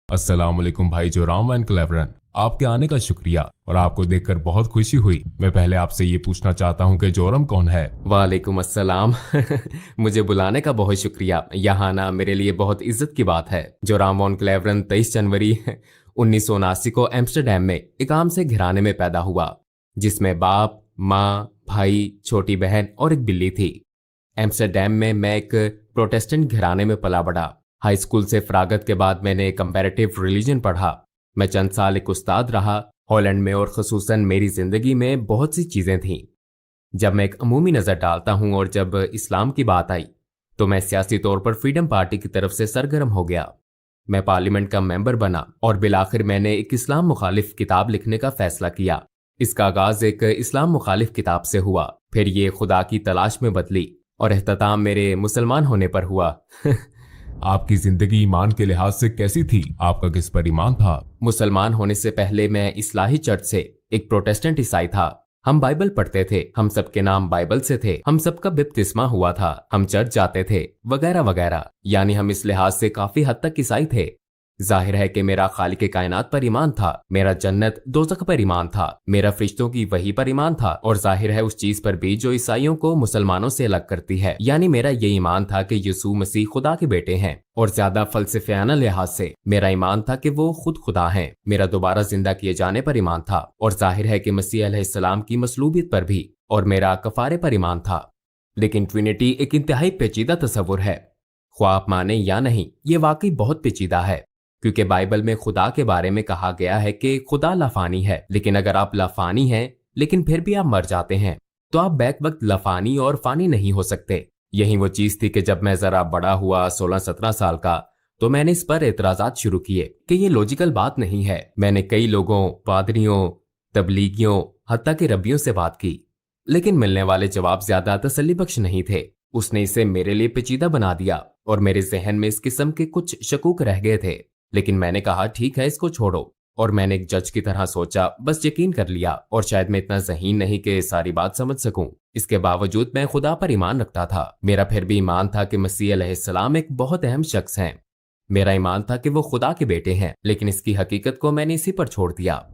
अस्सलाम वालेकुम भाई जोराम एंड क्लेवरन। आपके आने का शुक्रिया और आपको देखकर बहुत खुशी हुई। मैं पहले आपसे ये पूछना चाहता हूँ कि जोरम कौन है? वालेकुम अस्सलाम। मुझे बुलाने का बहुत शुक्रिया। यहाँ आना मेरे लिए बहुत इज्जत की बात है। जोराम वॉन क्लेवरन 23 जनवरी 1979 को एम्स्टरडैम में एक आम से घराने में पैदा हुआ, जिसमें बाप, माँ, भाई, छोटी बहन और एक बिल्ली थी। एम्स्टरडैम में मैं एक प्रोटेस्टेंट घराने में पला बढ़ा। हाई स्कूल से फरागत के बाद मैंने कंपैरेटिव रिलीजन पढ़ा। मैं चंद साल एक उस्ताद रहा हॉलैंड में, और खसूसन मेरी जिंदगी में बहुत सी चीजें थीं। जब मैं एक अमूमी नजर डालता हूं और जब इस्लाम की बात आई तो मैं सियासी तौर पर फ्रीडम पार्टी की तरफ से सरगर्म हो गया। मैं पार्लियामेंट का मेंबर बना और बिलाखिर मैंने एक इस्लाम मुखालिफ किताब लिखने का फैसला किया। इसका आगाज एक इस्लाम मुखालिफ किताब से हुआ, फिर ये खुदा की तलाश में बदली और एहतताम मेरे मुसलमान होने पर हुआ। आपकी जिंदगी ईमान के लिहाज से कैसी थी? आपका किस पर ईमान था? मुसलमान होने से पहले मैं इस्लाही चर्च से एक प्रोटेस्टेंट ईसाई था। हम बाइबल पढ़ते थे, हम सबके नाम बाइबल से थे, हम सबका बपतिस्मा हुआ था, हम चर्च जाते थे, वगैरह वगैरह। यानी हम इस लिहाज से काफी हद तक ईसाई थे। जाहिर है कि मेरा खालिक कायनात पर ईमान था, मेरा जन्नत दोज़ख पर ईमान था, मेरा फरिश्तों की वही पर ईमान था, और जाहिर है उस चीज पर भी जो ईसाइयों को मुसलमानों से अलग करती है। यानी मेरा ये ईमान था कि यीशु मसीह खुदा के बेटे हैं, और ज्यादा फलसफियाना लिहाज से मेरा ईमान था कि वो खुद खुदा हैं। मेरा दोबारा जिंदा किए जाने पर ईमान था, और जाहिर है कि मसीह अलैहिस्सलाम की मसलूबियत पर भी, और मेरा कफारे पर ईमान था। लेकिन ट्रिनिटी एक इंतहाई पेचीदा तस्वुर है। ख्वाह आप माने या नहीं, ये वाकई बहुत पेचीदा है, क्योंकि बाइबल में खुदा के बारे में कहा गया है कि खुदा लाफानी है। लेकिन अगर आप लाफानी हैं लेकिन फिर भी आप मर जाते हैं, तो आप बैक वक्त लाफानी और फानी नहीं हो सकते। यही वो चीज थी कि जब मैं जरा बड़ा हुआ, 16-17 साल का, तो मैंने इस पर एतराजात शुरू किए कि ये लॉजिकल बात नहीं है। मैंने कई लोगों, पादरियों, तबलीगियों, हत्ता के रब्बियों से बात की, लेकिन मिलने वाले जवाब ज्यादा तसल्ली बख्श नहीं थे। उसने इसे मेरे लिए पेचीदा बना दिया और मेरे जहन में इस किस्म के कुछ शकूक रह गए थे। लेकिन मैंने कहा ठीक है, इसको छोड़ो, और मैंने एक जज की तरह सोचा, बस यकीन कर लिया। और शायद मैं इतना ज़हीन नहीं कि सारी बात समझ सकूं। इसके बावजूद मैं खुदा पर ईमान रखता था। मेरा फिर भी ईमान था कि मसीह अलैहिस्सलाम एक बहुत अहम शख्स हैं। मेरा ईमान था कि वो खुदा के बेटे हैं, लेकिन इसकी हकीकत को मैंने इसी पर छोड़ दिया।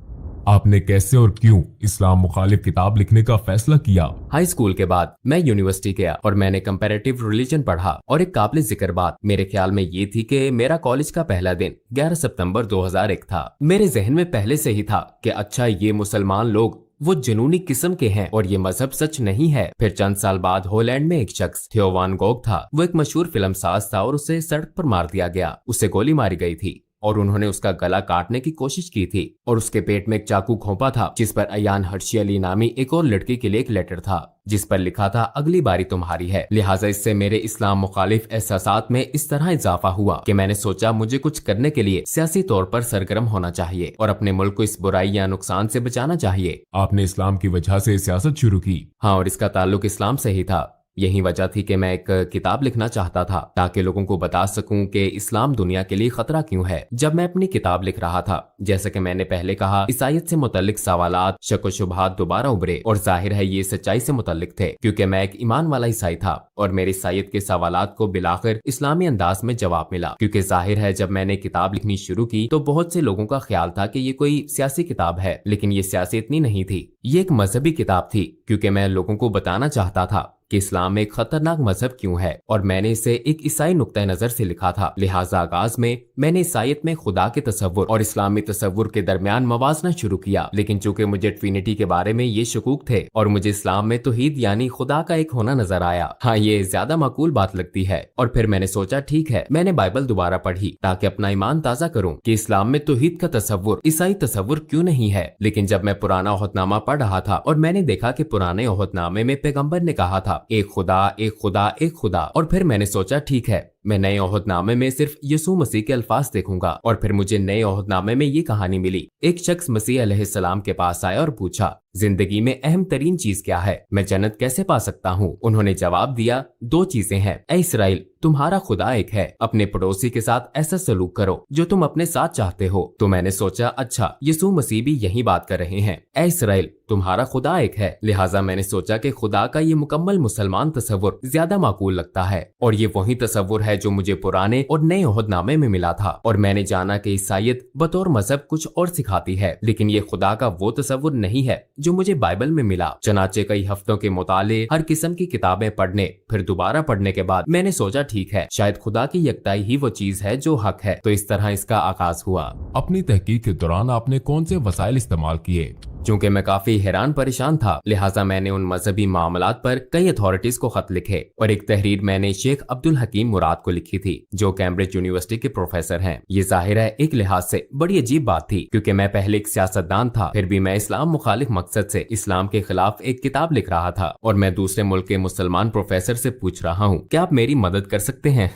आपने कैसे और क्यों इस्लाम मुखालिफ किताब लिखने का फैसला किया? हाई स्कूल के बाद मैं यूनिवर्सिटी गया और मैंने कंपैरेटिव रिलीजन पढ़ा। और एक काबिल जिक्र बात मेरे ख्याल में ये थी कि मेरा कॉलेज का पहला दिन 11 सितंबर 2001 था। मेरे जहन में पहले से ही था कि अच्छा, ये मुसलमान लोग वो जुनूनी किस्म के हैं और ये मजहब सच नहीं है। फिर चंद साल बाद हॉलैंड में एक शख्स थियो वान गोग था। वो एक मशहूर फिल्म साज था और उसे सड़क पर मार दिया गया। उसे गोली मारी गई थी और उन्होंने उसका गला काटने की कोशिश की थी, और उसके पेट में एक चाकू घोंपा था, जिस पर अयान हर्शी अली नामी एक और लड़की के लिए एक लेटर था, जिस पर लिखा था अगली बारी तुम्हारी है। लिहाजा इससे मेरे इस्लाम मुखालिफ एहसासात में इस तरह इजाफा हुआ कि मैंने सोचा मुझे कुछ करने के लिए सियासी तौर पर सरगर्म होना चाहिए और अपने मुल्क को इस बुराई या नुकसान से बचाना चाहिए। आपने इस्लाम की वजह से सियासत शुरू की? हाँ, और इसका ताल्लुक इस्लाम से ही था। यही वजह थी कि मैं एक किताब लिखना चाहता था ताकि लोगों को बता सकूं कि इस्लाम दुनिया के लिए खतरा क्यों है। जब मैं अपनी किताब लिख रहा था, जैसा कि मैंने पहले कहा, ईसाईयत से मुतल्लिक सवालात, शक व शुबहात दोबारा उभरे, और जाहिर है ये सच्चाई से मुतल्लिक थे, क्योंकि मैं एक ईमान वाला ईसाई था और मेरे ईसाईयत के सवालात को बिलाखिर इस्लामी अंदाज में जवाब मिला। क्योंकि जाहिर है जब मैंने किताब लिखनी शुरू की तो बहुत से लोगों का ख्याल था कि ये कोई सियासी किताब है, लेकिन ये सियासी इतनी नहीं थी। ये एक मजहबी किताब थी, क्योंकि मैं लोगों को बताना चाहता था कि इस्लाम एक खतरनाक मजहब क्यों है, और मैंने इसे एक ईसाई नुक्ता नजर से लिखा था। लिहाजा आगाज में मैंने ईसाईयत में खुदा के तसव्वुर और इस्लामी तसव्वुर के दरमियान मवाजना शुरू किया। लेकिन चूंकि मुझे ट्रिनिटी के बारे में ये शकूक थे और मुझे इस्लाम में तौहीद यानी खुदा का एक होना नजर आया, हाँ ये ज्यादा माकूल बात लगती है। और फिर मैंने सोचा ठीक है, मैंने बाइबल दोबारा पढ़ी ताकि अपना ईमान ताजा करूं कि इस्लाम में तौहीद का तसव्वुर ईसाई तसव्वुर क्यों नहीं है। लेकिन जब मैं पुराना ओहदनामा पढ़ रहा था और मैंने देखा कि पुराने ओहदनामे में पैगंबर ने कहा था एक खुदा, एक खुदा, एक खुदा, और फिर मैंने सोचा ठीक है, मैं नए ओहदनामे में सिर्फ यीशु मसीह के अल्फाज देखूंगा। और फिर मुझे नए ओहदनामे में ये कहानी मिली। एक शख्स मसीह अलैहिस्सलाम के पास आया और पूछा, जिंदगी में अहम तरीन चीज क्या है? मैं जन्नत कैसे पा सकता हूँ? उन्होंने जवाब दिया, दो चीजें हैं। ऐ इसराइल, तुम्हारा खुदा एक है, अपने पड़ोसी के साथ ऐसा सलूक करो जो तुम अपने साथ चाहते हो। तो मैंने सोचा अच्छा, यीशु मसीह भी यही बात कर रहे हैं, ऐ इसराइल तुम्हारा खुदा एक है। लिहाजा मैंने सोचा कि खुदा का ये मुकम्मल मुसलमान तस्वुर ज्यादा माकूल लगता है, और ये वही तस्वुर है है जो मुझे पुराने और नए ओहदनामे में मिला था, और मैंने जाना कि ईसाईयत बतौर मजहब कुछ और सिखाती है, लेकिन ये खुदा का वो तस्वुर नहीं है जो मुझे बाइबल में मिला। चनाचे कई हफ्तों के मुताले, हर किस्म की किताबें पढ़ने, फिर दोबारा पढ़ने के बाद मैंने सोचा ठीक है, शायद खुदा की यकताई ही वो चीज है जो हक है। तो इस तरह इसका आगाज हुआ। अपनी तहकीक के दौरान आपने कौन से वसाइल इस्तेमाल किए? चूंकि मैं काफी हैरान परेशान था, लिहाजा मैंने उन मजहबी मामलात पर कई अथॉरिटीज को खत लिखे, और एक तहरीर मैंने शेख अब्दुल हकीम मुराद को लिखी थी जो कैम्ब्रिज यूनिवर्सिटी के प्रोफेसर हैं। ये जाहिर है एक लिहाज से बड़ी अजीब बात थी, क्योंकि मैं पहले एक सियासतदान था, फिर भी मैं इस्लाम मुखालिफ मकसद से इस्लाम के खिलाफ एक किताब लिख रहा था, और मैं दूसरे मुल्क के मुसलमान प्रोफेसर से पूछ रहा हूँ क्या आप मेरी मदद कर सकते हैं।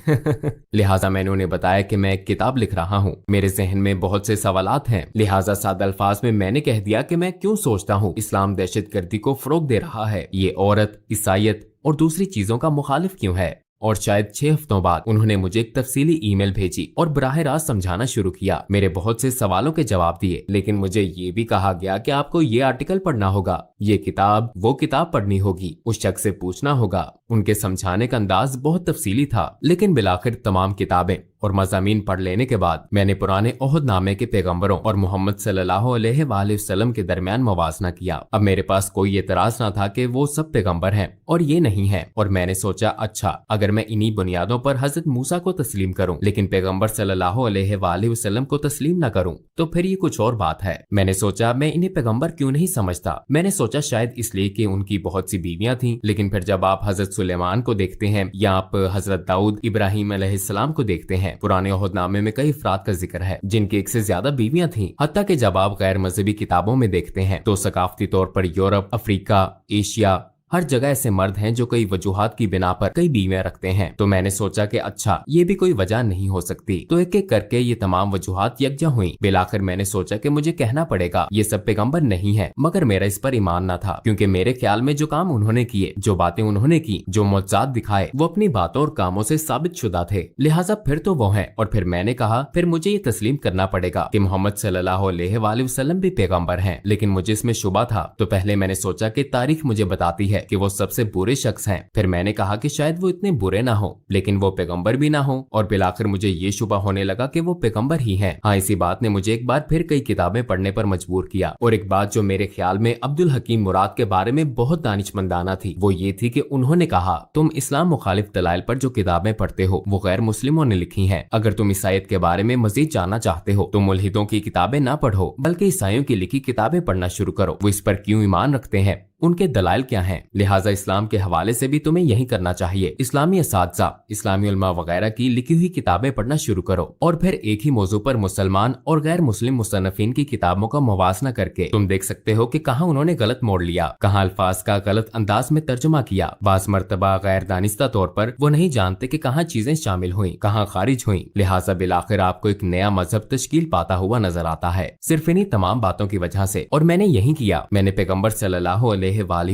लिहाजा मैंने उन्हें बताया कि मैं एक किताब लिख रहा हूँ, मेरे जहन में बहुत से सवालात हैं। लिहाजा सादा अल्फाज में मैंने कह दिया कि मैं क्यों सोचता हूँ इस्लाम दहशतगर्दी को फरोग दे रहा है, ये औरत, ईसाईयत और दूसरी चीजों का मुखालिफ क्यों है। और शायद 6 हफ्तों बाद उन्होंने मुझे एक तफसीली ईमेल भेजी और बराह रास्त समझाना शुरू किया। मेरे बहुत से सवालों के जवाब दिए, लेकिन मुझे ये भी कहा गया कि आपको ये आर्टिकल पढ़ना होगा, ये किताब, वो किताब पढ़नी होगी, उस शख्स से पूछना होगा। उनके समझाने का अंदाज बहुत तफसीली था, लेकिन बिलाखिर तमाम किताबें और मज़ामीन पढ़ लेने के बाद मैंने पुराने ओहदनामे के पैगंबरों और मोहम्मद सल्लल्लाहु अलैहि वसल्लम के दरमियान मवाजना किया। अब मेरे पास कोई एतराज ना था कि वो सब पैगंबर हैं और ये नहीं है, और मैंने सोचा अच्छा, अगर मैं इन्हीं बुनियादों पर हजरत मूसा को तस्लीम करूं लेकिन पैगंबर सल्लल्लाहु अलैहि वसल्लम को तस्लीम न करूं तो फिर ये कुछ और बात है। मैंने सोचा मैं इन्हें पैगंबर क्यों नहीं समझता। मैंने सोचा शायद इसलिए कि उनकी बहुत सी बीवियां थीं, लेकिन फिर जब आप हजरत सुलेमान को देखते हैं या आप हजरत दाऊद इब्राहिम अलैहिस्सलाम को देखते हैं, पुराने ओहदनामे में कई अफराद का जिक्र है जिनकी एक से ज्यादा बीवियां थीं। हत्ता कि जब आप गैर मजहबी किताबों में देखते हैं तो सकाफती तौर पर यूरोप, अफ्रीका, एशिया, हर जगह ऐसे मर्द हैं जो कई वजूहात की बिना पर कई बीवियां रखते हैं। तो मैंने सोचा कि अच्छा, ये भी कोई वजह नहीं हो सकती। तो एक एक करके ये तमाम वजूहात यकजा हुई। बिलाखिर मैंने सोचा कि मुझे कहना पड़ेगा ये सब पैगंबर नहीं है, मगर मेरा इस पर ईमान न था, क्योंकि मेरे ख्याल में जो काम उन्होंने किए, जो बातें उन्होंने की, जो मौजज़ात दिखाए, वो अपनी बातों और कामों से साबित शुदा थे। लिहाजा फिर तो वो है। और फिर मैंने कहा फिर मुझे ये तस्लीम करना पड़ेगा कि मोहम्मद सल्लल्लाहु अलैहि वसल्लम भी पैगंबर हैं। लेकिन मुझे इसमें शुबा था। तो पहले मैंने सोचा कि तारीख मुझे बताती है कि वो सबसे बुरे शख्स हैं। फिर मैंने कहा कि शायद वो इतने बुरे ना हो, लेकिन वो पैगंबर भी ना हो। और बिलाखिर मुझे ये शुबा होने लगा कि वो पैगंबर ही हैं। हाँ, इसी बात ने मुझे एक बार फिर कई किताबें पढ़ने पर मजबूर किया। और एक बात जो मेरे ख्याल में अब्दुल हकीम मुराद के बारे में बहुत दानिशमंदाना थी, वो ये थी कि उन्होंने कहा तुम इस्लाम मुखालिफ दलाइल पर जो किताबें पढ़ते हो वो गैर मुस्लिमों ने लिखी हैं। अगर तुम ईसाईयत के बारे में मजीद जानना चाहते हो तो मुल्हिदों की किताबें ना पढ़ो, बल्कि ईसाइयों की लिखी किताबें पढ़ना शुरू करो। वो इस पर क्यों ईमान रखते हैं, उनके दलाइल क्या हैं। लिहाजा इस्लाम के हवाले से भी तुम्हें यही करना चाहिए। इस्लामी असातिज़ा, इस्लामी उलमा वगैरह की लिखी हुई किताबें पढ़ना शुरू करो, और फिर एक ही मौजू पर मुसलमान और गैर मुस्लिम मुसन्निफीन की किताबों का मुवाजना करके तुम देख सकते हो कि कहाँ उन्होंने गलत मोड़ लिया, कहाँ अल्फाज का गलत अंदाज में तर्जुमा किया। बास मर्तबा गैर दानिस्ता तौर पर वो नहीं जानते कि कहाँ चीजें शामिल हुई, कहाँ खारिज हुई। लिहाजा बिलाखिर आपको एक नया मजहब तश्कील पाता हुआ नजर आता है, सिर्फ इन्हीं तमाम बातों की वजह से। और मैंने यही किया। मैंने पैगंबर सल्लल्लाहु अलैहि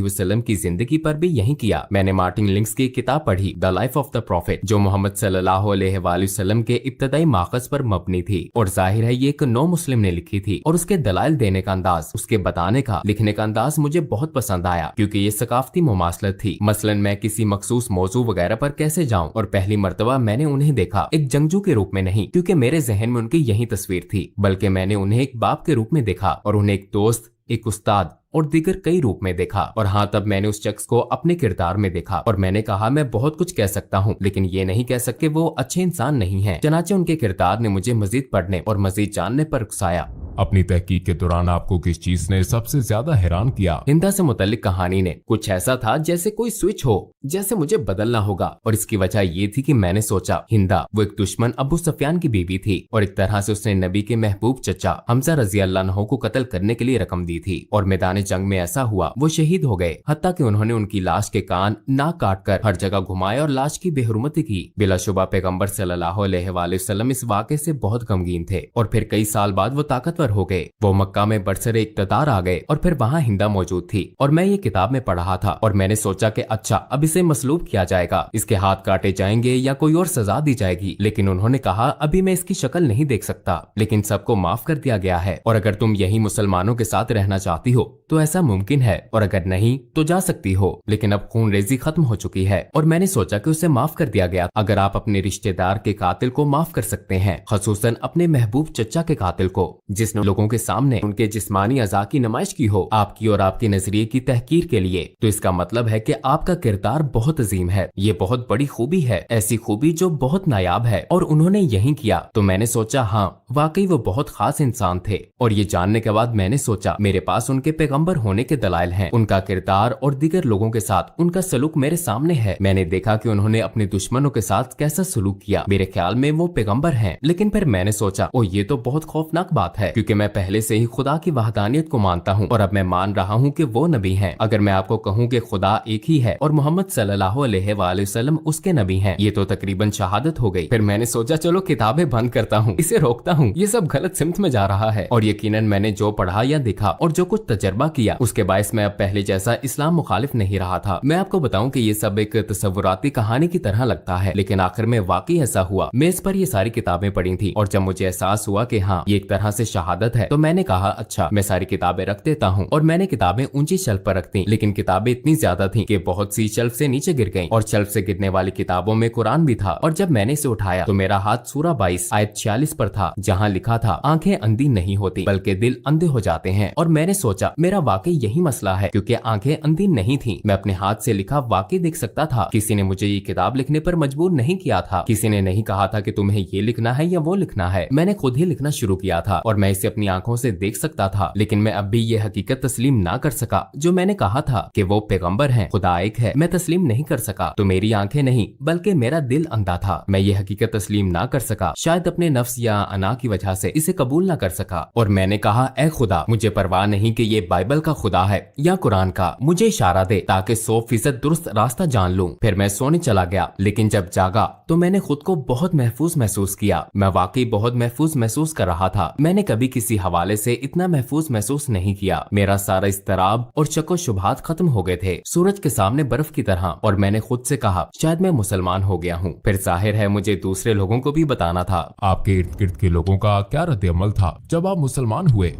वसल्लम की जिंदगी पर भी यही किया। मैंने मार्टिन लिंक्स की किताब पढ़ी, the life of the profit, जो मोहम्मद सल्लल्लाहु अलैहि वसल्लम के इब्तदाई माखज़ पर मबनी थी। और जाहिर है ये एक नो मुस्लिम ने लिखी थी, और उसके दलाइल देने का अंदाज, उसके बताने का, लिखने का अंदाज मुझे बहुत पसंद आया, क्योंकि ये सकाफती मुमासलत थी। मसलन मैं किसी मखसूस मौजू वगैरह पर कैसे जाऊं, और पहली मर्तबा मैंने उन्हें देखा एक जंगजू के रूप में नहीं, क्योंकि मेरे जहन में उनकी यही तस्वीर थी, बल्कि मैंने उन्हें एक बाप के रूप में देखा, और उन्हें एक दोस्त, एक उस्ताद और दीगर कई रूप में देखा। और हाँ, तब मैंने उस शख्स को अपने किरदार में देखा, और मैंने कहा मैं बहुत कुछ कह सकता हूँ, लेकिन ये नहीं कह सकते वो अच्छे इंसान नहीं है। चनाचे उनके किरदार ने मुझे मजीद पढ़ने और मजीद जानने पर उकसाया। अपनी तहकीक के दौरान आपको किस चीज ने सबसे ज्यादा हैरान किया? हिंदा से मुतल्लिक कहानी ने कुछ ऐसा था जैसे कोई स्विच हो, जैसे मुझे बदलना होगा। और इसकी वजह ये थी कि मैंने सोचा हिंदा वो एक दुश्मन अबू सुफियान की बीवी थी, और एक तरह से उसने नबी के महबूब चचा हमजा रजी अल्लाह अन्हु को कत्ल करने के लिए रकम दी थी। और मैदान जंग में ऐसा हुआ वो शहीद हो गए, हत्ता कि उन्होंने उनकी लाश के कान नाक काट कर हर जगह घुमाए और लाश की बेहुरमती की। बिलाशुबा पैगंबर सल्लल्लाहु अलैहि वसल्लम इस वाक़े से बहुत गमगीन थे, और फिर कई साल बाद वो ताकतवर ताकतवर हो गए। वो मक्का में बरसरे इक़्तिदार आ गए और फिर वहाँ हिंदा मौजूद थी और मैं ये किताब में पढ़ रहा था और मैंने सोचा कि अच्छा अब इसे मसलूब किया जाएगा, इसके हाथ काटे जाएंगे या कोई और सजा दी जाएगी। लेकिन उन्होंने कहा अभी मैं इसकी शक्ल नहीं देख सकता, लेकिन सबको माफ कर दिया गया है और अगर तुम यही मुसलमानों के साथ रहना चाहती हो तो ऐसा मुमकिन है और अगर नहीं तो जा सकती हो, लेकिन अब खून रेजी खत्म हो चुकी है। और मैंने सोचा कि उसे माफ कर दिया गया। अगर आप अपने रिश्तेदार के कातिल को माफ कर सकते हैं, खसूसन अपने महबूब चचा के कातिल को जिसने लोगों के सामने उनके जिस्मानी अज़ा की नुमाइश की हो आपकी और आपके नजरिए की तहकीर के लिए, तो इसका मतलब है कि आपका किरदार बहुत अजीम है। ये बहुत बड़ी खूबी है, ऐसी खूबी जो बहुत नायाब है और उन्होंने यही किया। तो मैंने सोचा हाँ वाकई वो बहुत खास इंसान थे। और ये जानने के बाद मैंने सोचा मेरे पास उनके पैगंबर होने के दलाइल हैं। उनका किरदार और दीगर लोगों के साथ उनका सलूक मेरे सामने है। मैंने देखा कि उन्होंने अपने दुश्मनों के साथ कैसा सलूक किया। मेरे ख्याल में वो पैगंबर हैं। लेकिन फिर मैंने सोचा ओ ये तो बहुत खौफनाक बात है, क्योंकि मैं पहले से ही खुदा की वहदानियत को मानता हूँ और अब मैं मान रहा हूँ कि वो नबी हैं। अगर मैं आपको कहूँ कि खुदा एक ही है और मोहम्मद सल्लल्लाहु अलैहि वसल्लम उसके नबी हैं, ये तो तकरीबन शहादत हो गई। फिर मैंने सोचा चलो किताबें बंद करता हूँ, इसे रोकता हूँ, ये सब गलत सिमत में जा रहा है। और यकीनन मैंने जो पढ़ा या देखा और जो कुछ तजर्बा किया उसके बायस मैं अब पहले जैसा इस्लाम मुखालिफ नहीं रहा था। मैं आपको बताऊं कि ये सब एक तसव्वुराती कहानी की तरह लगता है, लेकिन आखिर में वाकई ऐसा हुआ। मैं इस पर ये सारी किताबें पढ़ी थी और जब मुझे एहसास हुआ कि हाँ ये एक तरह से शहादत है, तो मैंने कहा अच्छा मैं सारी किताबें रख देता हूँ। और मैंने किताबें ऊंची शेल्फ पर रख दी, लेकिन किताबें इतनी ज्यादा थी कि बहुत सी शेल्फ से नीचे गिर गईं और शेल्फ से गिरने वाली किताबों में कुरान भी था। और जब मैंने इसे उठाया तो मेरा हाथ सूरा 22 आयत 46 पर था, जहाँ लिखा था आंखें अंधी नहीं होती बल्कि दिल अंधे हो जाते हैं। और मैंने सोचा मेरा वाकई यही मसला है, क्योंकि आंखें अंधी नहीं थी। मैं अपने हाथ से लिखा वाकई देख सकता था। किसी ने मुझे ये किताब लिखने पर मजबूर नहीं किया था। किसी ने नहीं कहा था कि तुम्हें ये लिखना है या वो लिखना है। मैंने खुद ही लिखना शुरू किया था और मैं इसे अपनी आंखों से देख सकता था। लेकिन मैं अब भी ये हकीकत तस्लीम ना कर सका जो मैंने कहा था कि वो पैगंबर हैं, खुदा एक है। मैं तस्लीम नहीं कर सका। तो मेरी आंखें नहीं बल्कि मेरा दिल अंधा था। मैं ये हकीकत तस्लीम ना कर सका, शायद अपने नफ्स या अना की वजह से इसे कबूल ना कर सका। और मैंने कहा ऐ खुदा, मुझे परवाह नहीं कि ये बाइबल का खुदा है या कुरान का, मुझे इशारा दे ताकि 100% दुरुस्त रास्ता जान लूं। फिर मैं सोने चला गया, लेकिन जब जागा तो मैंने खुद को बहुत महफूज महसूस किया। मैं वाकई बहुत महफूज महसूस कर रहा था। मैंने कभी किसी हवाले से इतना महफूज महसूस नहीं किया। मेरा सारा इस्तराब और शक व शुबहात खत्म हो गए थे, सूरज के सामने बर्फ की तरह। और मैंने खुद से कहा शायद मैं मुसलमान हो गया हूँ। फिर जाहिर है मुझे दूसरे लोगों को भी बताना था। आपके इर्द गिर्द के लोगों का क्या रद्द-ए-अमल था जब आप मुसलमान हुए?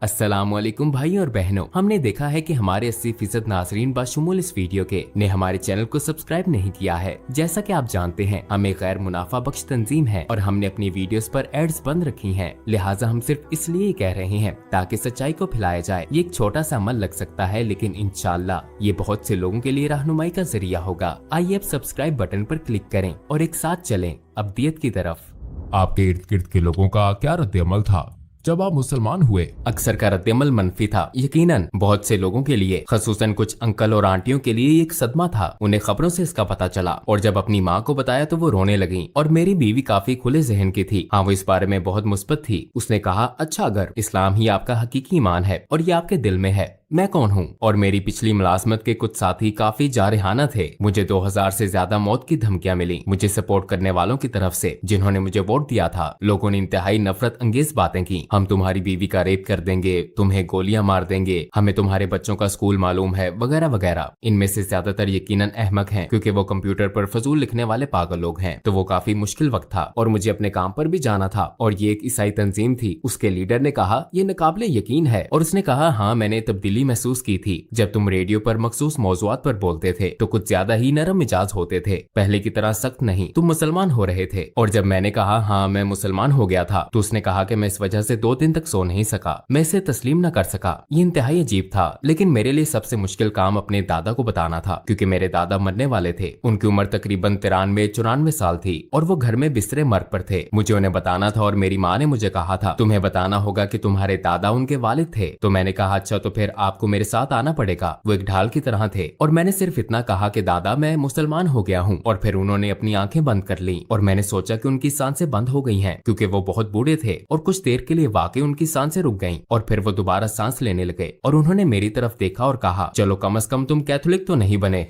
अस्सलामुअलैकुम भाई और बहनों, हमने देखा है कि हमारे 80% नाजरीन बाशुमूल इस वीडियो के ने हमारे चैनल को सब्सक्राइब नहीं किया है। जैसा कि आप जानते हैं हम एक गैर मुनाफा बख्श तंजीम है और हमने अपनी वीडियोस पर एड्स बंद रखी हैं। लिहाजा हम सिर्फ इसलिए कह रहे हैं ताकि सच्चाई को फैलाया जाए। ये एक छोटा सा अमल लग सकता है, लेकिन इंशाल्लाह ये बहुत से लोगों के लिए रहनुमाई का जरिया होगा। आइए अब सब्सक्राइब बटन पर क्लिक करें और एक साथ चलें अब्दियत की तरफ। आपके इर्द गिर्द के लोगों का क्या रद्द-ए-अमल था जब आप मुसलमान हुए? अक्सर का रद्द-ए-अमल मनफी था। यकीनन बहुत से लोगों के लिए, खसूसन कुछ अंकल और आंटियों के लिए एक सदमा था। उन्हें खबरों से इसका पता चला और जब अपनी माँ को बताया तो वो रोने लगी। और मेरी बीवी काफी खुले जहन की थी। हाँ वो इस बारे में बहुत मुस्बत थी। उसने कहा अच्छा अगर इस्लाम ही आपका हकीकी ईमान है और ये आपके दिल में है, मैं कौन हूँ? और मेरी पिछली मुलाजमत के कुछ साथी काफी जारहाना थे। मुझे 2000 से ज्यादा मौत की धमकियां मिली मुझे सपोर्ट करने वालों की तरफ से जिन्होंने मुझे वोट दिया था। लोगों ने इंतहाई नफरत अंगेज बातें की। हम तुम्हारी बीवी का रेप कर देंगे, तुम्हें गोलियां मार देंगे, हमें तुम्हारे बच्चों का स्कूल मालूम है, वगैरह वगैरह। इनमें से ज्यादातर यकीनन अहमक हैं, क्योंकि वो कंप्यूटर पर फजूल लिखने वाले पागल लोग हैं। तो वो काफी मुश्किल वक्त था और मुझे अपने काम पर भी जाना था। और ये एक ईसाई तंजीम थी। उसके लीडर ने कहा ये नाकाबिले यकीन है और उसने कहा हाँ मैंने तब्दीली महसूस की थी। जब तुम रेडियो पर मखसूस मौजुआत पर बोलते थे तो कुछ ज्यादा ही नरम मिजाज होते थे, पहले की तरह सख्त नहीं। तुम मुसलमान हो रहे थे। और जब मैंने कहा हाँ मैं मुसलमान हो गया था तो उसने कहा कि मैं इस वजह से 2 दिन तक सो नहीं सका, मैं इसे तस्लीम न कर सका। ये इंतहाई अजीब था। लेकिन मेरे लिए सबसे मुश्किल काम अपने दादा को बताना था, क्योंकि मेरे दादा मरने वाले थे। उनकी उम्र तकरीबन 93-94 साल थी और वो घर में बिस्तरे मर्ग पर थे। मुझे उन्हें बताना था और मेरी माँ ने मुझे कहा था तुम्हें बताना होगा कि तुम्हारे दादा उनके वालिद थे। तो मैंने कहा अच्छा तो फिर आपको मेरे साथ आना पड़ेगा। वो एक ढाल की तरह थे और मैंने सिर्फ इतना कहा कि दादा मैं मुसलमान हो गया हूँ। और फिर उन्होंने अपनी आंखें बंद कर ली और मैंने सोचा कि उनकी सांसें बंद हो गई हैं, क्योंकि वो बहुत बूढ़े थे और कुछ देर के लिए वाकई उनकी सांसें रुक गईं और फिर वो दोबारा सांस लेने लगे और उन्होंने मेरी तरफ देखा और कहा, चलो कम से कम तुम कैथोलिक तो नहीं बने।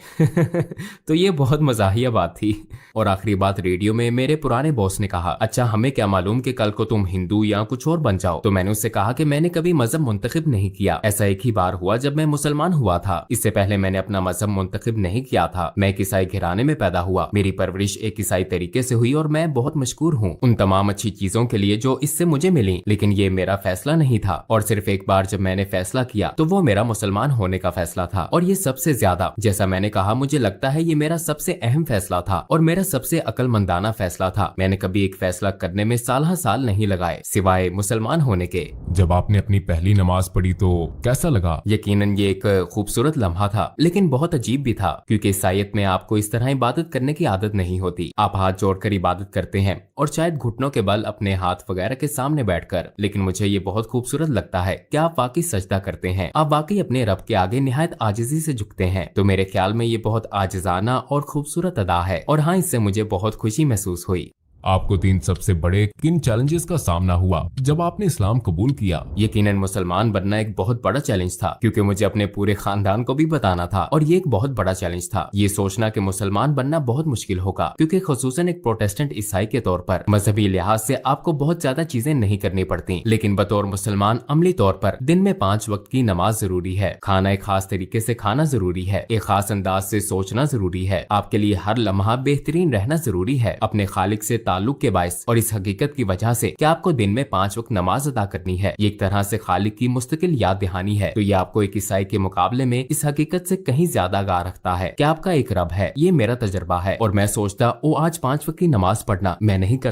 तो ये बहुत मजाहिया बात थी। और आखिरी बात, रेडियो में मेरे पुराने बॉस ने कहा, अच्छा हमें क्या मालूम कि कल को तुम हिंदू या कुछ और बन जाओ। तो मैंने उससे कहा कि मैंने कभी मजहब मुंतखब नहीं किया, ऐसा एक ही बार हुआ जब मैं मुसलमान हुआ था। इससे पहले मैंने अपना मजहब मुंतखब नहीं किया था। मैं एक ईसाई घराने में पैदा हुआ, मेरी परवरिश एक ईसाई तरीके से हुई और मैं बहुत मशहूर हूँ उन तमाम अच्छी चीजों के लिए जो इससे मुझे मिली। लेकिन ये मेरा फैसला नहीं था और सिर्फ एक बार जब मैंने फैसला किया तो वो मेरा मुसलमान होने का फैसला था। और ये सबसे ज्यादा, जैसा मैंने कहा, मुझे लगता है ये मेरा सबसे अहम फैसला था और मेरा सबसे अक्लमंदाना फैसला था। मैंने कभी एक फैसला करने में साल नहीं लगाए सिवाय मुसलमान होने के। जब आपने अपनी पहली नमाज पढ़ी तो कैसा लगा? यकीनन ये एक खूबसूरत लम्हा था, लेकिन बहुत अजीब भी था, क्योंकि ईसाईयत में आपको इस तरह इबादत करने की आदत नहीं होती। आप हाथ जोड़कर इबादत करते हैं और शायद घुटनों के बल अपने हाथ वगैरह के सामने बैठकर। लेकिन मुझे ये बहुत खूबसूरत लगता है कि आप वाकई सजदा करते हैं, आप वाकई अपने रब के आगे निहायत आजिजी से झुकते हैं। तो मेरे ख्याल में ये बहुत आजिजाना और खूबसूरत अदा है और हाँ, इससे मुझे बहुत खुशी महसूस हुई। आपको 3 सबसे बड़े किन चैलेंजेस का सामना हुआ जब आपने इस्लाम कबूल किया? यकीनन मुसलमान बनना एक बहुत बड़ा चैलेंज था, क्योंकि मुझे अपने पूरे खानदान को भी बताना था और ये एक बहुत बड़ा चैलेंज था ये सोचना कि मुसलमान बनना बहुत मुश्किल होगा, क्योंकि खुसूसन एक प्रोटेस्टेंट ईसाई के तौर पर मजहबी लिहाज से आपको बहुत ज्यादा चीजें नहीं करनी पड़ती। लेकिन बतौर मुसलमान अमली तौर पर दिन में 5 वक्त की नमाज जरूरी है, खाना एक खास तरीके से खाना जरूरी है, एक खास अंदाज से सोचना जरूरी है, आपके लिए हर लम्हा बेहतरीन रहना जरूरी है अपने खालिक से ताल्लुक के बायस और इस हकीकत की वजह से कि आपको दिन में 5 वक्त नमाज अदा करनी है। ये एक तरह से खालिक की मुस्तकिल याद दहानी है। तो ये आपको एक ईसाई के मुकाबले में इस हकीकत से कहीं ज्यादा आगाह रखता है कि आपका एक रब है। ये मेरा तजर्बा है और मैं सोचता ओ आज 5 वक्त की नमाज पढ़ना मैं नहीं कर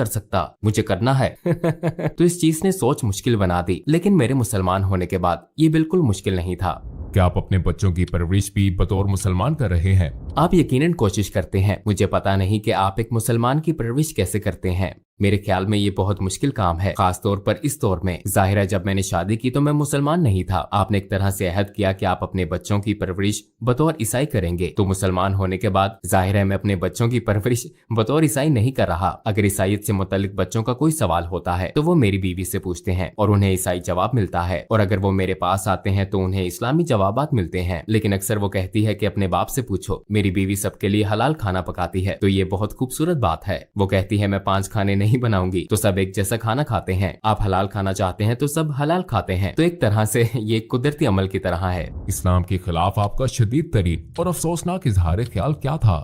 सकता, मुझे करना है। तो इस चीज ने सोच मुश्किल बना दी, लेकिन मेरे मुसलमान होने के बाद ये बिल्कुल मुश्किल नहीं था। क्या आप अपने बच्चों की परवरिश भी बतौर मुसलमान कर रहे हैं? आप यकीनन कोशिश करते हैं। मुझे पता नहीं कि आप एक मुसलमान की परवरिश कैसे करते हैं। मेरे ख्याल में ये बहुत मुश्किल काम है, खास तौर पर इस दौर में। जाहिर है जब मैंने शादी की तो मैं मुसलमान नहीं था। आपने एक तरह से अहद किया कि आप अपने बच्चों की परवरिश बतौर ईसाई करेंगे, तो मुसलमान होने के बाद जाहिर है मैं अपने बच्चों की परवरिश बतौर ईसाई नहीं कर रहा। अगर ईसाईयत से मुतल्लिक बच्चों का कोई सवाल होता है तो वो मेरी बीवी से पूछते हैं और उन्हें ईसाई जवाब मिलता है, और अगर वो मेरे पास आते हैं तो उन्हें इस्लामी जवाबात मिलते हैं। लेकिन अक्सर वो कहती है कि अपने बाप से पूछो। मेरी बीवी सबके लिए हलाल खाना पकाती है, तो ये बहुत खूबसूरत बात है। वो कहती है मैं 5 खाने नहीं बनाऊंगी तो सब एक जैसा खाना खाते हैं। आप हलाल खाना चाहते हैं तो सब हलाल खाते हैं। तो एक तरह से ये कुदरती अमल की तरह है। इस्लाम के खिलाफ आपका शदीद तरीन और अफसोसनाक इजहार ख्याल क्या था?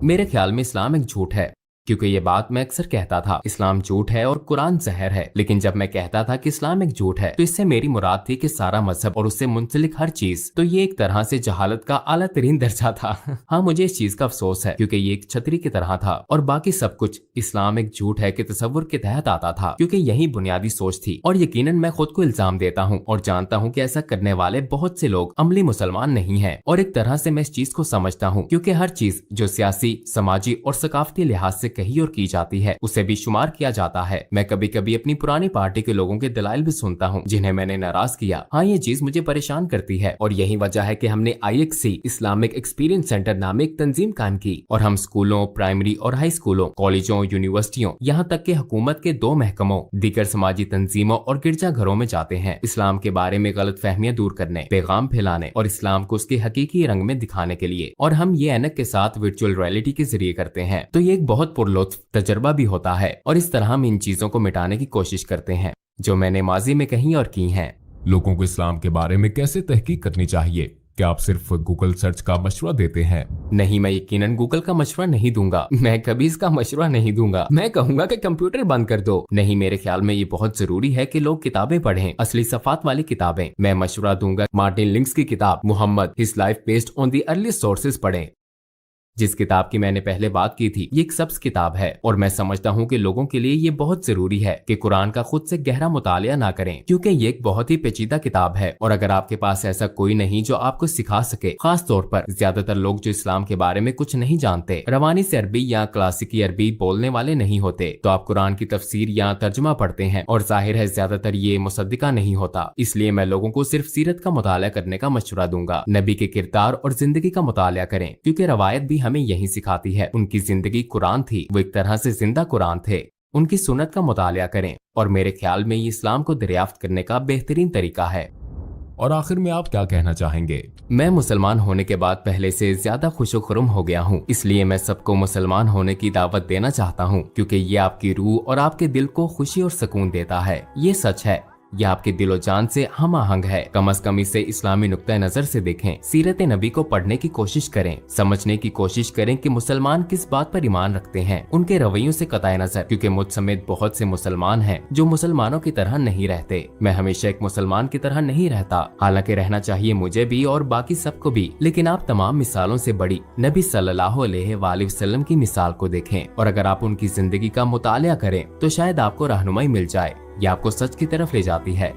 मेरे ख्याल में इस्लाम एक झूठ है, क्योंकि ये बात मैं अक्सर कहता था, इस्लाम झूठ है और कुरान जहर है। लेकिन जब मैं कहता था कि इस्लाम एक झूठ है तो इससे मेरी मुराद थी कि सारा मजहब और उससे मुंसलिक हर चीज। तो ये एक तरह से जहालत का आला तरीन दर्जा था। हाँ, मुझे इस चीज का अफसोस है, क्योंकि ये एक छतरी की तरह था और बाकी सब कुछ इस्लाम एक झूठ है कि तसव्वुर के तहत आता था, क्योंकि यही बुनियादी सोच थी। और यकीनन मैं खुद को इल्जाम देता हूँ और जानता हूँ कि ऐसा करने वाले बहुत से लोग अमली मुसलमान नहीं है। और एक तरह से मैं इस चीज को समझता हूँ, क्योंकि हर चीज जो सियासी, समाजी और सकाफती लिहाज से कही और की जाती है उसे भी शुमार किया जाता है। मैं कभी कभी अपनी पुरानी पार्टी के लोगों के दलाइल भी सुनता हूँ जिन्हें मैंने नाराज किया। हाँ, ये चीज मुझे परेशान करती है और यही वजह है कि हमने IXC इस्लामिक एक्सपीरियंस सेंटर नामे एक तंजीम कायम की और हम स्कूलों, प्राइमरी और हाई स्कूलों, कॉलेजों, यूनिवर्सिटियों, यहाँ तक कि हुकूमत के 2 महकमों, दीगर समाजी तंजीमों और गिरजा घरों में जाते हैं इस्लाम के बारे में गलत फहमियां दूर करने, पैगाम फैलाने और इस्लाम को उसके हकीकी रंग में दिखाने के लिए। और हम ये ऐनक के साथ वर्चुअल रियलिटी के जरिए करते हैं। तो ये एक बहुत पुरलुत्फ तजर्बा भी होता है और इस तरह हम इन चीजों को मिटाने की कोशिश करते हैं जो मैंने माजी में कही और की हैं। लोगों को इस्लाम के बारे में कैसे तहकीक करनी चाहिए? क्या आप सिर्फ गूगल सर्च का मशवरा देते हैं? नहीं, मैं यकीनन गूगल का मशवरा नहीं दूंगा। मैं कभी इसका मशवरा नहीं दूंगा। मैं कहूंगा कि कंप्यूटर बंद कर दो। नहीं, मेरे ख्याल में ये बहुत जरूरी है कि लोग किताबें पढ़ें, असली सफात वाली किताबें। मैं मशवरा दूंगा मार्टिन लिंक्स की किताब Muhammad his life based on the early sources पढ़ें। जिस किताब की मैंने पहले बात की थी ये एक सब्ज किताब है और मैं समझता हूँ कि लोगों के लिए ये बहुत जरूरी है कि कुरान का खुद से गहरा मुतालिया ना करें, क्योंकि ये एक बहुत ही पेचीदा किताब है। और अगर आपके पास ऐसा कोई नहीं जो आपको सिखा सके, खास तौर पर ज्यादातर लोग जो इस्लाम के बारे में कुछ नहीं जानते, रवानी से अरबी या क्लासिकी अरबी बोलने वाले नहीं होते, तो आप कुरान की तफसीर या तर्जुमा पढ़ते हैं और जाहिर है ज्यादातर ये मुसद्दिका नहीं होता। इसलिए मैं लोगों को सिर्फ सीरत का मुतालिया करने का मशवरा दूंगा। नबी के किरदार और जिंदगी का मुतालिया करें, क्योंकि रवायत भी हमें यही सिखाती है। उनकी जिंदगी कुरान थी, वो एक तरह से जिंदा कुरान थे। उनकी सुन्नत का मुतालिया करें, और मेरे ख्याल में ये इस्लाम को दरियाफ्त करने का बेहतरीन तरीका है। और आखिर में आप क्या कहना चाहेंगे? मैं मुसलमान होने के बाद पहले से ज्यादा खुशो-खुर्म हो गया हूँ, इसलिए मैं सबको मुसलमान होने की दावत देना चाहता हूँ, क्योंकि ये आपकी रूह और आपके दिल को खुशी और सुकून देता है। ये सच है, यह आपके दिलो जान से हम आहंग है। कम अज कम इसे इस्लामी नुक्ता नजर से देखें, सीरत नबी को पढ़ने की कोशिश करें, समझने की कोशिश करें कि मुसलमान किस बात पर ईमान रखते हैं, उनके रवैयों से कताए नजर, क्योंकि मुझ समेत बहुत से मुसलमान हैं जो मुसलमानों की तरह नहीं रहते। मैं हमेशा एक मुसलमान की तरह नहीं रहता, हालांकि रहना चाहिए मुझे भी और बाकी सबको भी, लेकिन आप तमाम मिसालों से बड़ी नबी सल्लल्लाहु अलैहि वसल्लम की मिसाल को देखें, और अगर आप उनकी जिंदगी का मुतालिया करें तो शायद आपको रहनुमाई मिल जाए। यह आपको सच की तरफ ले जाती है।